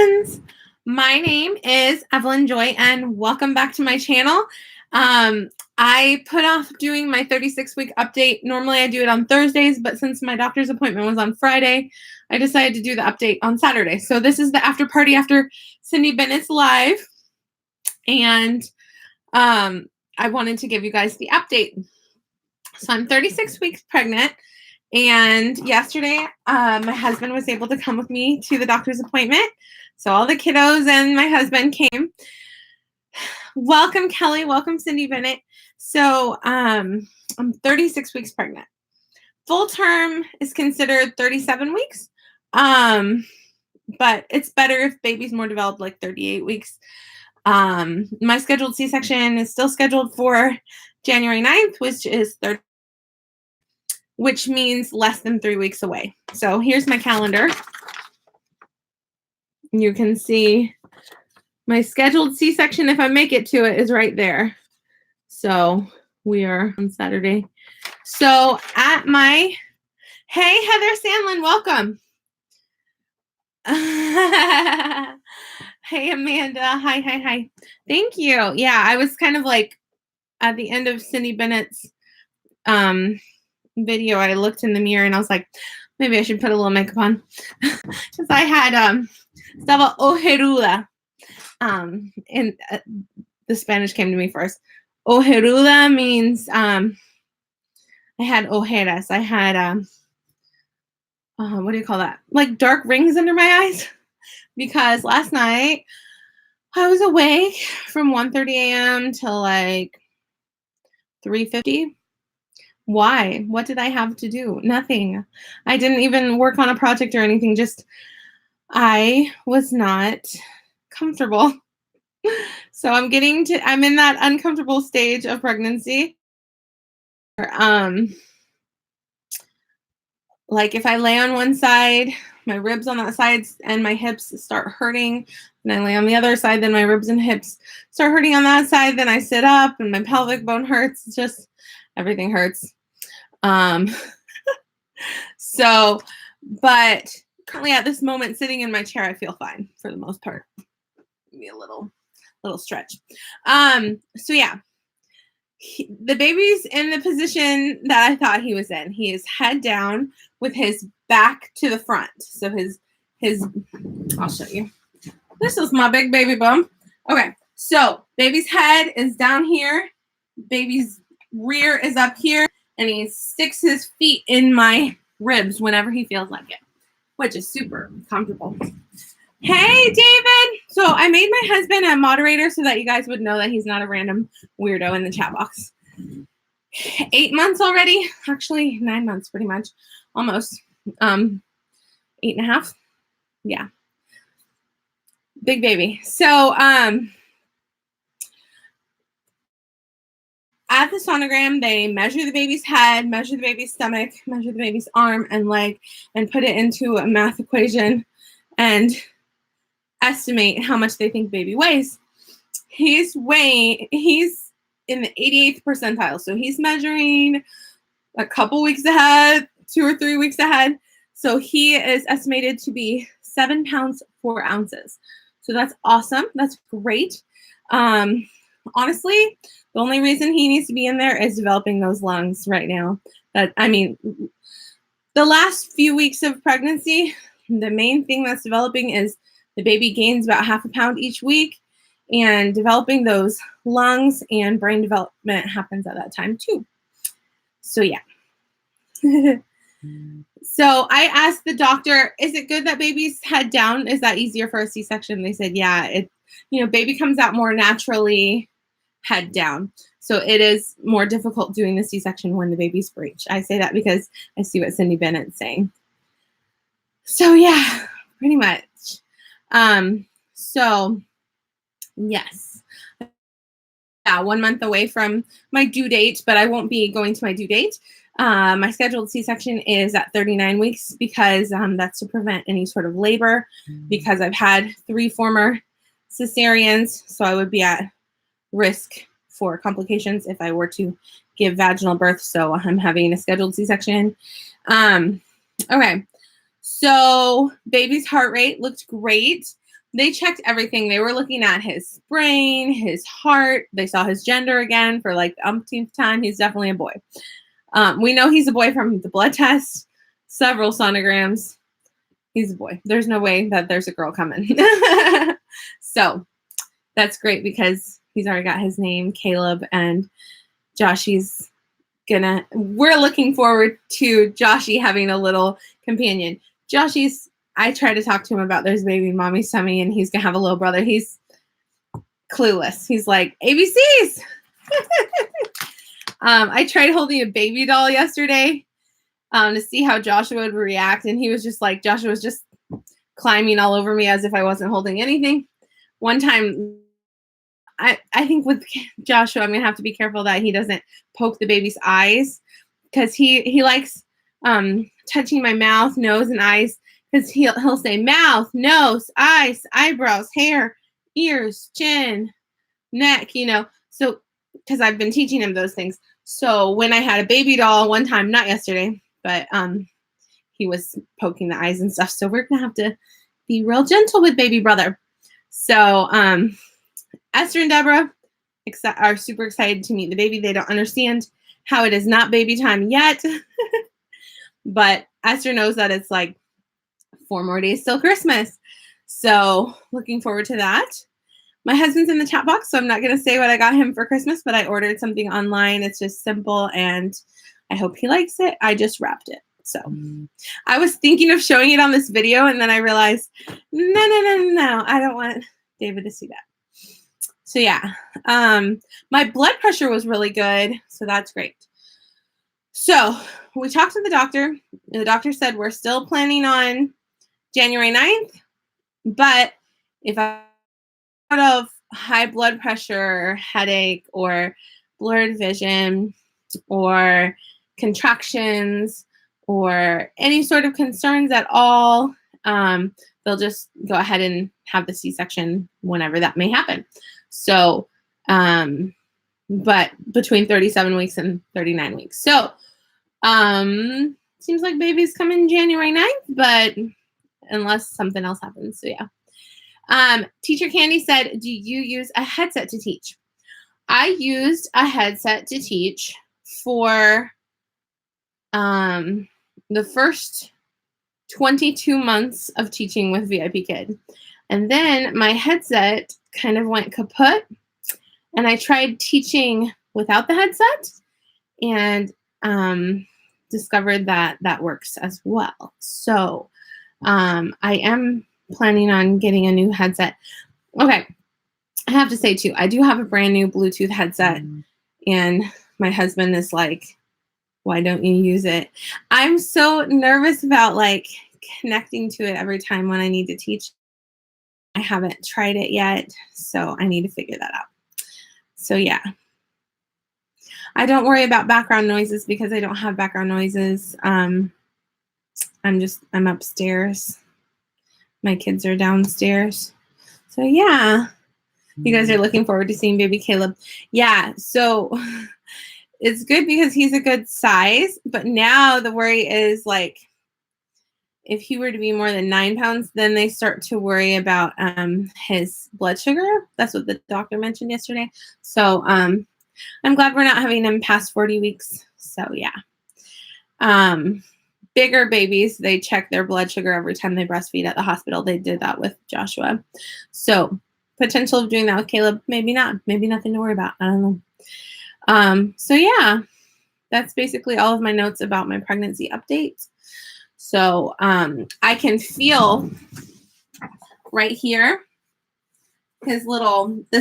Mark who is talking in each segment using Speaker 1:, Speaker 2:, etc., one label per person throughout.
Speaker 1: friends. My name is Evelyn Joy, and welcome back to my channel. I put off doing my 36-week update. Normally I do it on Thursdays, but since my doctor's appointment was on Friday, I decided to do the update on Saturday. So this is the after party after Cindy Bennett's live, and I wanted to give you guys the update. So I'm 36 weeks pregnant. And yesterday, my husband was able to come with me to the doctor's appointment. So all the kiddos and my husband came. Welcome, Kelly. Welcome, Cindy Bennett. So I'm 36 weeks pregnant. Full term is considered 37 weeks. But it's better if baby's more developed, like 38 weeks. My scheduled C-section is still scheduled for January 9th, which is 30. Which means less than 3 weeks away. So here's my calendar. You can see my scheduled C-section, if I make it to it, is right there. So we are on Saturday. So at my, hey, Heather Sandlin, welcome. Hey, Amanda, hi. Thank you. Yeah, I was kind of like at the end of Cindy Bennett's video, I looked in the mirror and I was like, maybe I should put a little makeup on because I had estaba ojeruda, and the Spanish came to me first. Ojeruda means I had ojeras. I had what do you call that? Like dark rings under my eyes because last night I was awake from 1:30 a.m. till like 3:50. Why? What did I have to do? Nothing. I didn't even work on a project or anything. Just I was not comfortable. So I'm in that uncomfortable stage of pregnancy. Like if I lay on one side, my ribs on that side and my hips start hurting. And I lay on the other side, then my ribs and hips start hurting on that side. Then I sit up and my pelvic bone hurts. It's just everything hurts. But currently at this moment, sitting in my chair, I feel fine for the most part. Maybe a little stretch. So yeah, the baby's in the position that I thought he was in. He is head down with his back to the front. So his, I'll show you. This is my big baby bump. Okay. So baby's head is down here. Baby's rear is up here. And he sticks his feet in my ribs whenever he feels like it, which is super comfortable. Hey, David. So I made my husband a moderator so that you guys would know that he's not a random weirdo in the chat box. 8 months already. Actually, 9 months pretty much. Almost. 8.5. Yeah. Big baby. So, at the sonogram, they measure the baby's head, measure the baby's stomach, measure the baby's arm and leg, and put it into a math equation and estimate how much they think baby weighs. He's in the 88th percentile. So he's measuring a couple weeks ahead, 2 or 3 weeks ahead. So he is estimated to be 7 pounds, 4 ounces. So that's awesome. That's great. Honestly, the only reason he needs to be in there is developing those lungs right now. The last few weeks of pregnancy, the main thing that's developing is the baby gains about 0.5 pound each week, and developing those lungs and brain development happens at that time too. So yeah. So I asked the doctor, is it good that baby's head down? Is that easier for a C-section? They said, yeah, baby comes out more naturally head down. So it is more difficult doing the C-section when the baby's breech. I say that because I see what Cindy Bennett's saying. So yeah, pretty much. So yes. Yeah, 1 month away from my due date, but I won't be going to my due date. My scheduled C-section is at 39 weeks because that's to prevent any sort of labor, because I've had 3 former cesareans, so I would be at risk for complications if I were to give vaginal birth. So I'm having a scheduled C-section. Okay, so baby's heart rate looked great. they checked everything. They were looking at his brain, his heart. They saw his gender again for like the umpteenth time. He's definitely a boy. We know he's a boy from the blood test, several sonograms. He's a boy. There's no way that there's a girl coming. So that's great because he's already got his name, Caleb, and Joshy's we're looking forward to Joshy having a little companion. I try to talk to him about there's baby in mommy's tummy and he's gonna have a little brother. He's clueless. He's like, ABCs. I tried holding a baby doll yesterday to see how Joshua would react. And he was just like, Joshua was just climbing all over me as if I wasn't holding anything. One time, I think with Joshua, I'm going to have to be careful that he doesn't poke the baby's eyes because he likes touching my mouth, nose, and eyes because he'll say mouth, nose, eyes, eyebrows, hair, ears, chin, neck, So because I've been teaching him those things. So when I had a baby doll one time, not yesterday, but he was poking the eyes and stuff. So we're going to have to be real gentle with baby brother. So Esther and Deborah are super excited to meet the baby. They don't understand how it is not baby time yet. But Esther knows that it's like 4 more days till Christmas. So looking forward to that. My husband's in the chat box, so I'm not going to say what I got him for Christmas, but I ordered something online. It's just simple, and I hope he likes it. I just wrapped it. So I was thinking of showing it on this video, and then I realized, no. I don't want David to see that. So yeah, my blood pressure was really good, so that's great. So we talked to the doctor. The doctor said we're still planning on January 9th, but if I out of high blood pressure, headache, or blurred vision, or contractions, or any sort of concerns at all, they'll just go ahead and have the C-section whenever that may happen. So, but between 37 weeks and 39 weeks. So, seems like baby's coming January 9th, but unless something else happens. So yeah. Teacher Candy said, do you use a headset to teach? I used a headset to teach for the first 22 months of teaching with VIPKID. And then my headset kind of went kaput, and I tried teaching without the headset and discovered that that works as well. So I am planning on getting a new headset. Okay, I have to say too, I do have a brand new Bluetooth headset, and my husband is like, why don't you use it? I'm so nervous about like connecting to it every time when I need to teach. I haven't tried it yet, so I need to figure that out. So yeah, I don't worry about background noises because I don't have background noises. I'm upstairs. My kids are downstairs. So yeah, you guys are looking forward to seeing baby Caleb. Yeah, so it's good because he's a good size, but now the worry is like, if he were to be more than 9 pounds, then they start to worry about his blood sugar. That's what the doctor mentioned yesterday. So I'm glad we're not having him past 40 weeks. So yeah. Bigger babies, they check their blood sugar every time they breastfeed at the hospital. They did that with Joshua. So potential of doing that with Caleb, maybe not. Maybe nothing to worry about. I don't know. So yeah, that's basically all of my notes about my pregnancy update. So I can feel right here this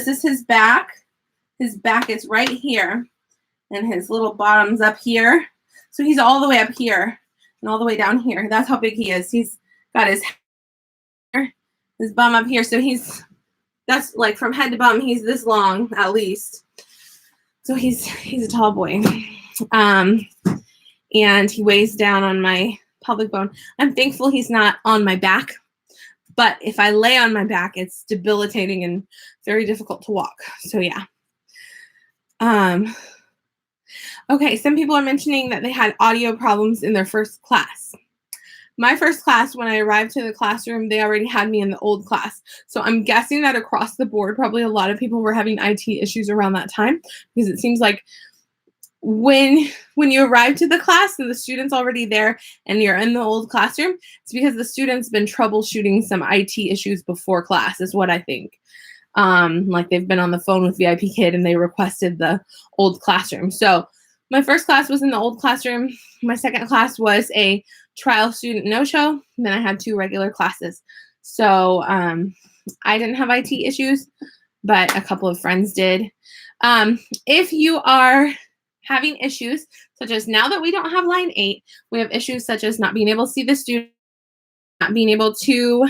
Speaker 1: is his back. His back is right here, and his little bottom's up here. So he's all the way up here and all the way down here. That's how big he is. He's got his bum up here. So that's like from head to bum, he's this long at least. So he's a tall boy. And he weighs down on my pelvic bone. I'm thankful he's not on my back, but if I lay on my back, it's debilitating and very difficult to walk. So yeah. Okay, some people are mentioning that they had audio problems in their first class. my first class, when I arrived to the classroom, they already had me in the old class. So I'm guessing that across the board, probably a lot of people were having IT issues around that time, because it seems like when you arrive to the class and the student's already there and you're in the old classroom, it's because the student's been troubleshooting some IT issues before class, is what I think. Like they've been on the phone with VIPKID and they requested the old classroom. So my first class was in the old classroom. My second class was a trial student no-show. Then I had 2 regular classes. So I didn't have IT issues, but a couple of friends did. If you are having issues, such as now that we don't have line 8, we have issues such as not being able to see the student, not being able to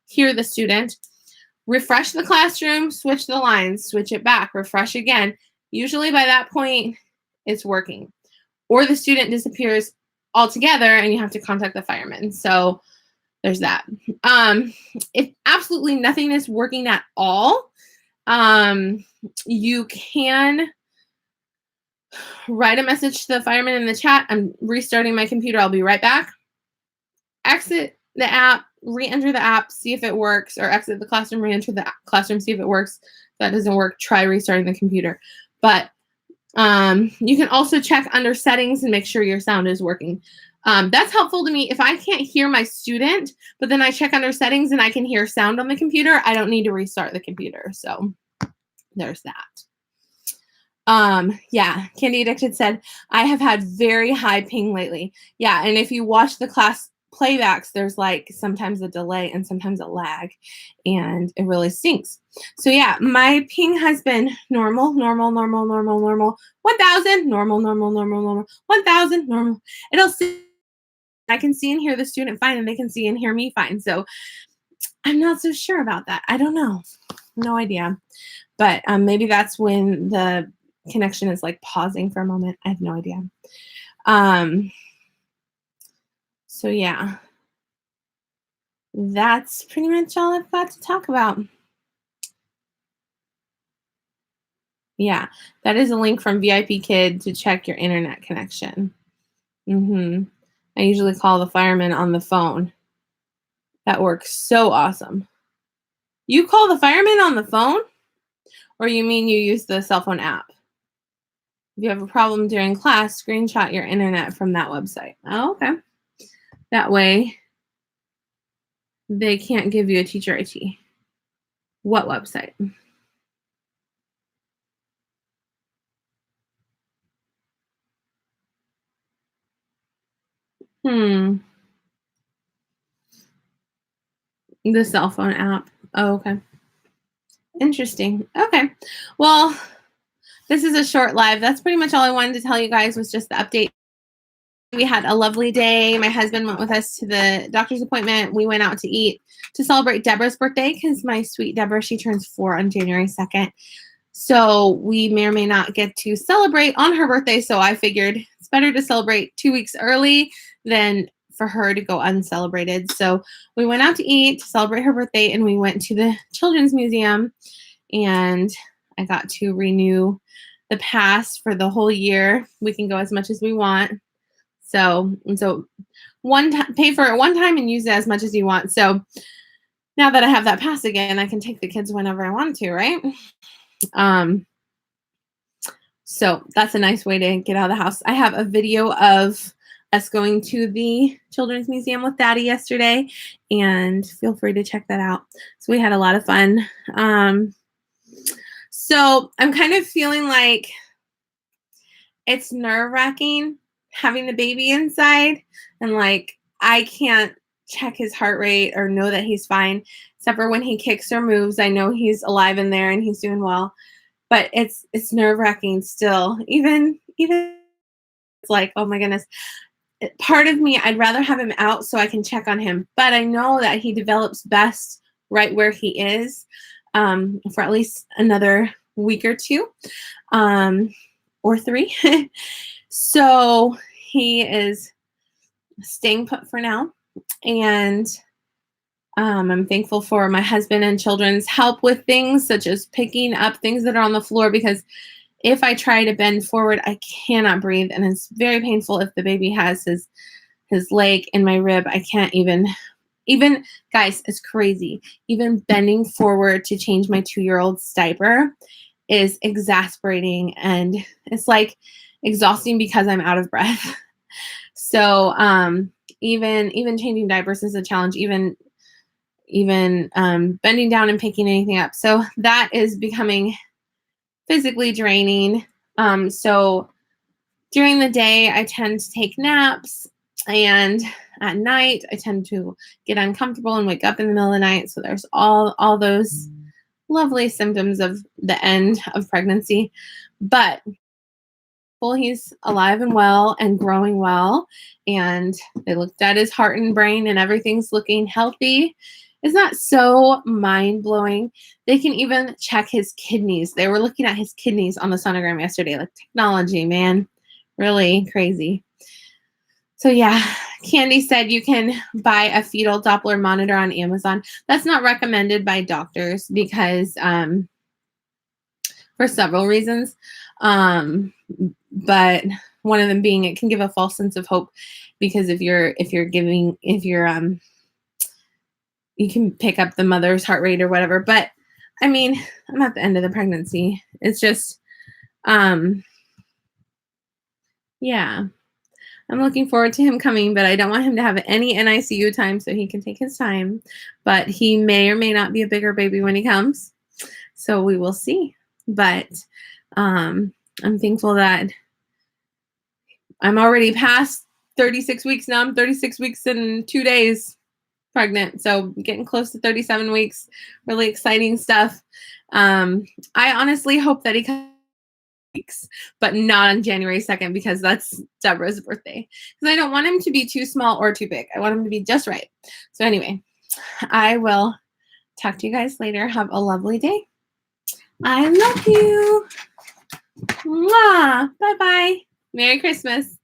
Speaker 1: hear the student, refresh the classroom, switch the lines, switch it back, refresh again. Usually by that point, it's working. Or the student disappears altogether and you have to contact the firemen. So there's that. If absolutely nothing is working at all, you can write a message to the fireman in the chat. I'm restarting my computer. I'll be right back. Exit the app, re-enter the app, see if it works, or exit the classroom, re-enter the classroom, see if it works. If that doesn't work, try restarting the computer. But you can also check under settings and make sure your sound is working. That's helpful to me. If I can't hear my student, but then I check under settings and I can hear sound on the computer, I don't need to restart the computer. So there's that. Yeah, Candy Addicted said, I have had very high ping lately. Yeah, and if you watch the class playbacks, there's like sometimes a delay and sometimes a lag, and it really stinks. So yeah, my ping has been normal, 1,000, normal, 1,000, normal. It'll see, I can see and hear the student fine, and they can see and hear me fine. So I'm not so sure about that. I don't know. No idea. But maybe that's when the connection is like pausing for a moment. I have no idea. So yeah, that's pretty much all I've got to talk about. Yeah, that is a link from VIPKID to check your internet connection. I usually call the fireman on the phone. That works so awesome. You call the fireman on the phone? Or you mean you use the cell phone app? If you have a problem during class, screenshot your internet from that website. Oh, okay. That way, they can't give you a teacher ID. What website? The cell phone app. Oh, okay. Interesting. Okay. Well, this is a short live. That's pretty much all I wanted to tell you guys, was just the update. We had a lovely day. My husband went with us to the doctor's appointment. We went out to eat to celebrate Deborah's birthday, because my sweet Deborah, she turns 4 on January 2nd. So we may or may not get to celebrate on her birthday. So I figured it's better to celebrate 2 weeks early than for her to go uncelebrated. So we went out to eat to celebrate her birthday, and we went to the Children's Museum, and I got to renew the pass for the whole year. We can go as much as we want. So pay for it one time and use it as much as you want. So now that I have that pass again, I can take the kids whenever I want to, right? So that's a nice way to get out of the house. I have a video of us going to the Children's Museum with Daddy yesterday, and feel free to check that out. So we had a lot of fun. So I'm kind of feeling like it's nerve-wracking having the baby inside, and like I can't check his heart rate or know that he's fine, except for when he kicks or moves. I know he's alive in there and he's doing well, but it's nerve-wracking still. Even it's like, oh my goodness. Part of me, I'd rather have him out so I can check on him, but I know that he develops best right where he is, for at least another week or 2, or 3. So he is staying put for now, and I'm thankful for my husband and children's help with things such as picking up things that are on the floor, because if I try to bend forward, I cannot breathe, and it's very painful if the baby has his his leg and my rib. I can't even guys, it's crazy. Even bending forward to change my 2-year-old's diaper is exasperating, and it's like exhausting because I'm out of breath. So even changing diapers is a challenge, even bending down and picking anything up. So that is becoming physically draining. So during the day, I tend to take naps, and at night, I tend to get uncomfortable and wake up in the middle of the night. So there's all those lovely symptoms of the end of pregnancy. But he's alive and well and growing well, and they looked at his heart and brain, and everything's looking healthy. It's not so mind-blowing. They can even check his kidneys. They were looking at his kidneys on the sonogram yesterday. Like, technology, man, really crazy. So yeah, Candy said you can buy a fetal Doppler monitor on Amazon. That's not recommended by doctors because for several reasons. But one of them being it can give a false sense of hope, because you can pick up the mother's heart rate or whatever. But I mean, I'm at the end of the pregnancy. It's just, yeah, I'm looking forward to him coming, but I don't want him to have any NICU time, so he can take his time. But he may or may not be a bigger baby when he comes. So we will see. But I'm thankful that I'm already past 36 weeks now. I'm 36 weeks and 2 days pregnant. So getting close to 37 weeks, really exciting stuff. I honestly hope that he comes weeks, but not on January 2nd, because that's Deborah's birthday. Because I don't want him to be too small or too big. I want him to be just right. So anyway, I will talk to you guys later. Have a lovely day. I love you. Mwah. Bye-bye. Merry Christmas.